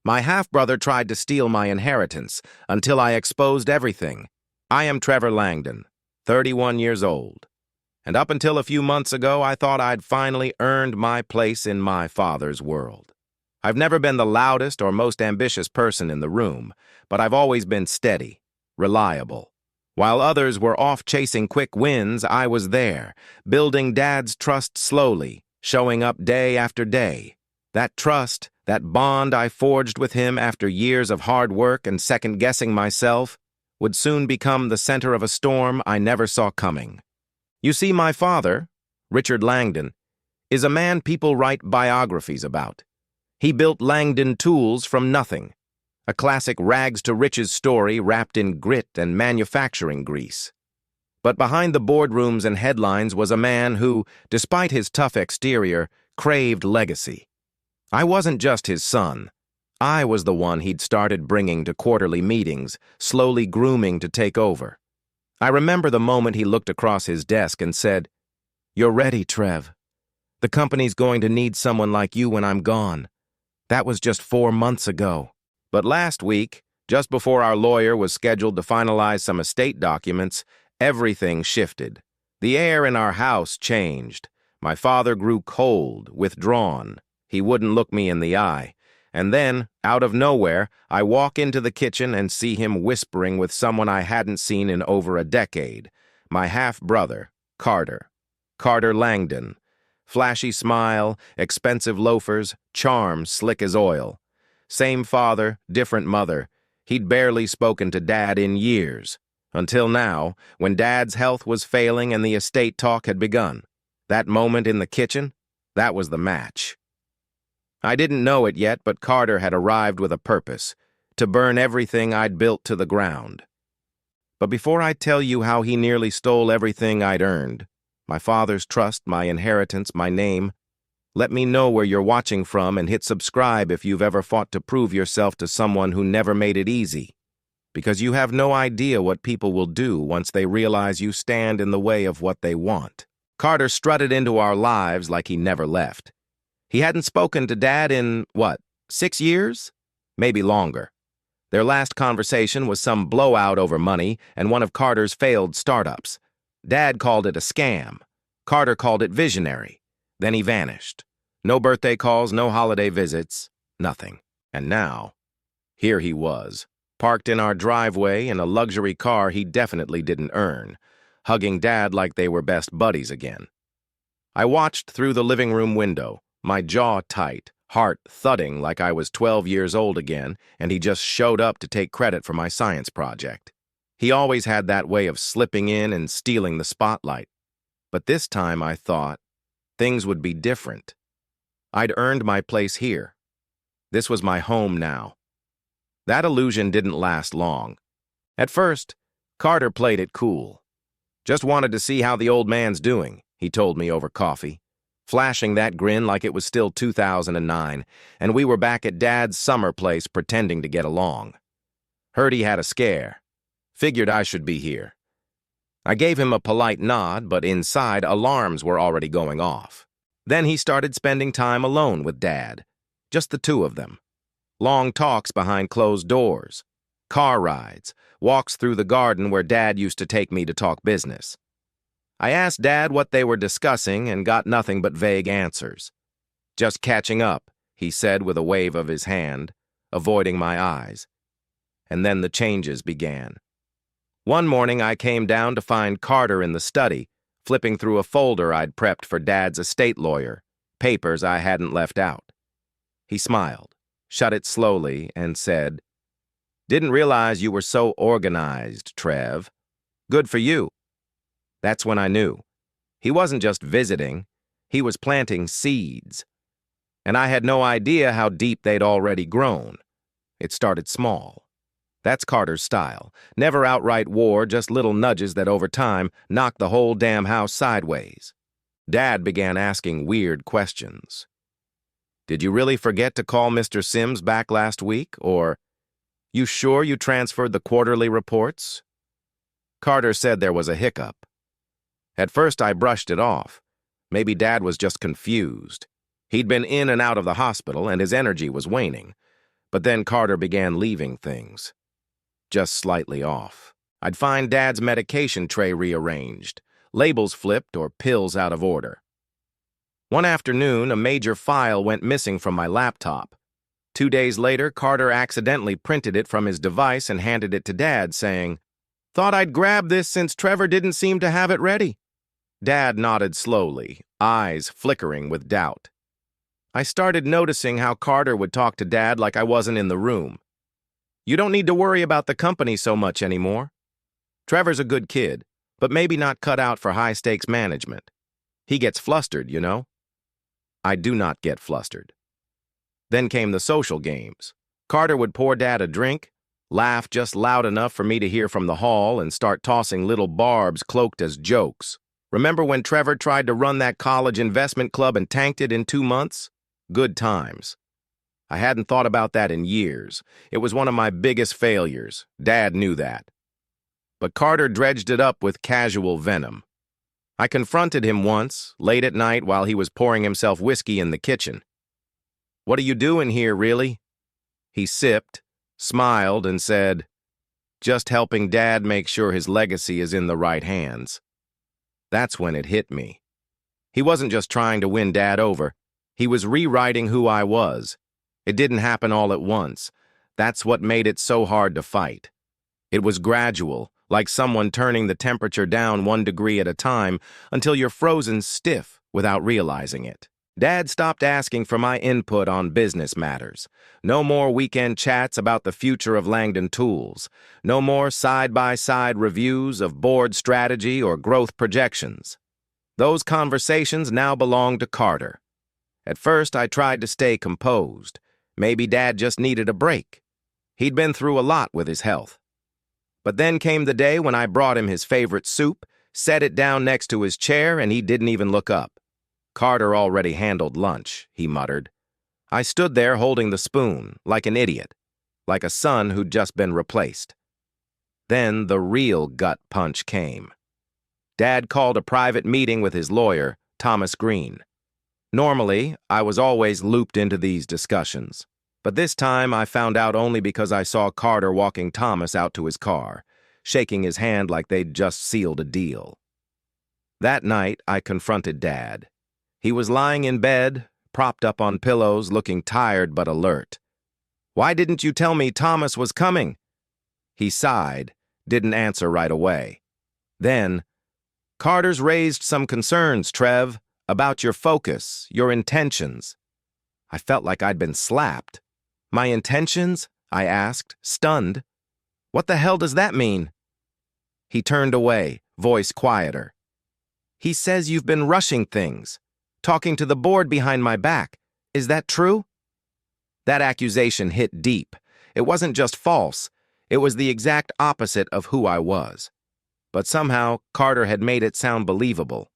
My half-brother tried to steal my inheritance until I exposed everything. I am Trevor Langdon, 31 years old. And up until a few months ago, I thought I'd finally earned my place in my father's world. I've never been the loudest or most ambitious person in the room, but I've always been steady, reliable. While others were off chasing quick wins, I was there, building Dad's trust slowly, showing up day after day. That trust, that bond I forged with him after years of hard work and second-guessing myself, would soon become the center of a storm I never saw coming. You see, my father, Richard Langdon, is a man people write biographies about. He built Langdon Tools from nothing, a classic rags-to-riches story wrapped in grit and manufacturing grease. But behind the boardrooms and headlines was a man who, despite his tough exterior, craved legacy. I wasn't just his son. I was the one he'd started bringing to quarterly meetings, slowly grooming to take over. I remember the moment he looked across his desk and said, "You're ready, Trev. The company's going to need someone like you when I'm gone." That was just 4 months ago. But last week, just before our lawyer was scheduled to finalize some estate documents, everything shifted. The air in our house changed. My father grew cold, withdrawn. He wouldn't look me in the eye. And then, out of nowhere, I walk into the kitchen and see him whispering with someone I hadn't seen in over a decade. My half-brother, Carter. Carter Langdon. Flashy smile, expensive loafers, charm slick as oil. Same father, different mother. He'd barely spoken to Dad in years. Until now, when Dad's health was failing and the estate talk had begun. That moment in the kitchen, that was the match. I didn't know it yet, but Carter had arrived with a purpose, to burn everything I'd built to the ground. But before I tell you how he nearly stole everything I'd earned, my father's trust, my inheritance, my name, let me know where you're watching from and hit subscribe if you've ever fought to prove yourself to someone who never made it easy. Because you have no idea what people will do once they realize you stand in the way of what they want. Carter strutted into our lives like he never left. He hadn't spoken to Dad in, 6 years? Maybe longer. Their last conversation was some blowout over money and one of Carter's failed startups. Dad called it a scam. Carter called it visionary. Then he vanished. No birthday calls, no holiday visits, nothing. And now, here he was, parked in our driveway in a luxury car he definitely didn't earn, hugging Dad like they were best buddies again. I watched through the living room window, my jaw tight, heart thudding like I was 12 years old again, and he just showed up to take credit for my science project. He always had that way of slipping in and stealing the spotlight. But this time I thought things would be different. I'd earned my place here. This was my home now. That illusion didn't last long. At first, Carter played it cool. "Just wanted to see how the old man's doing," he told me over coffee, flashing that grin like it was still 2009, and we were back at Dad's summer place pretending to get along. Heard he had a scare. Figured I should be here. I gave him a polite nod, but inside, alarms were already going off. Then he started spending time alone with Dad, just the two of them. Long talks behind closed doors, car rides, walks through the garden where Dad used to take me to talk business. I asked Dad what they were discussing and got nothing but vague answers. "Just catching up," he said with a wave of his hand, avoiding my eyes. And then the changes began. One morning I came down to find Carter in the study, flipping through a folder I'd prepped for Dad's estate lawyer, papers I hadn't left out. He smiled, shut it slowly, and said, "Didn't realize you were so organized, Trev. Good for you." That's when I knew. He wasn't just visiting, he was planting seeds. And I had no idea how deep they'd already grown. It started small. That's Carter's style. Never outright war, just little nudges that over time knocked the whole damn house sideways. Dad began asking weird questions. "Did you really forget to call Mr. Sims back last week?" Or, "You sure you transferred the quarterly reports?" Carter said there was a hiccup. At first I brushed it off. Maybe Dad was just confused. He'd been in and out of the hospital and his energy was waning. But then Carter began leaving things, just slightly off. I'd find Dad's medication tray rearranged, labels flipped, or pills out of order. One afternoon, a major file went missing from my laptop. 2 days later, Carter accidentally printed it from his device and handed it to Dad, saying, "Thought I'd grab this since Trevor didn't seem to have it ready." Dad nodded slowly, eyes flickering with doubt. I started noticing how Carter would talk to Dad like I wasn't in the room. "You don't need to worry about the company so much anymore. Trevor's a good kid, but maybe not cut out for high-stakes management. He gets flustered, you know." I do not get flustered. Then came the social games. Carter would pour Dad a drink, laugh just loud enough for me to hear from the hall, and start tossing little barbs cloaked as jokes. "Remember when Trevor tried to run that college investment club and tanked it in 2 months? Good times." I hadn't thought about that in years. It was one of my biggest failures. Dad knew that. But Carter dredged it up with casual venom. I confronted him once, late at night while he was pouring himself whiskey in the kitchen. "What are you doing here, really?" He sipped, smiled, and said, "Just helping Dad make sure his legacy is in the right hands." That's when it hit me. He wasn't just trying to win Dad over. He was rewriting who I was. It didn't happen all at once. That's what made it so hard to fight. It was gradual, like someone turning the temperature down 1 degree at a time until you're frozen stiff without realizing it. Dad stopped asking for my input on business matters. No more weekend chats about the future of Langdon Tools. No more side-by-side reviews of board strategy or growth projections. Those conversations now belonged to Carter. At first, I tried to stay composed. Maybe Dad just needed a break. He'd been through a lot with his health. But then came the day when I brought him his favorite soup, set it down next to his chair, and he didn't even look up. "Carter already handled lunch," he muttered. I stood there holding the spoon, like an idiot, like a son who'd just been replaced. Then the real gut punch came. Dad called a private meeting with his lawyer, Thomas Green. Normally, I was always looped into these discussions. But this time I found out only because I saw Carter walking Thomas out to his car, shaking his hand like they'd just sealed a deal. That night, I confronted Dad. He was lying in bed, propped up on pillows, looking tired but alert. "Why didn't you tell me Thomas was coming?" He sighed, didn't answer right away. Then, "Carter's raised some concerns, Trev, about your focus, your intentions." I felt like I'd been slapped. "My intentions?" I asked, stunned. "What the hell does that mean?" He turned away, voice quieter. "He says you've been rushing things, talking to the board behind my back. Is that true?" That accusation hit deep. It wasn't just false. It was the exact opposite of who I was. But somehow, Carter had made it sound believable.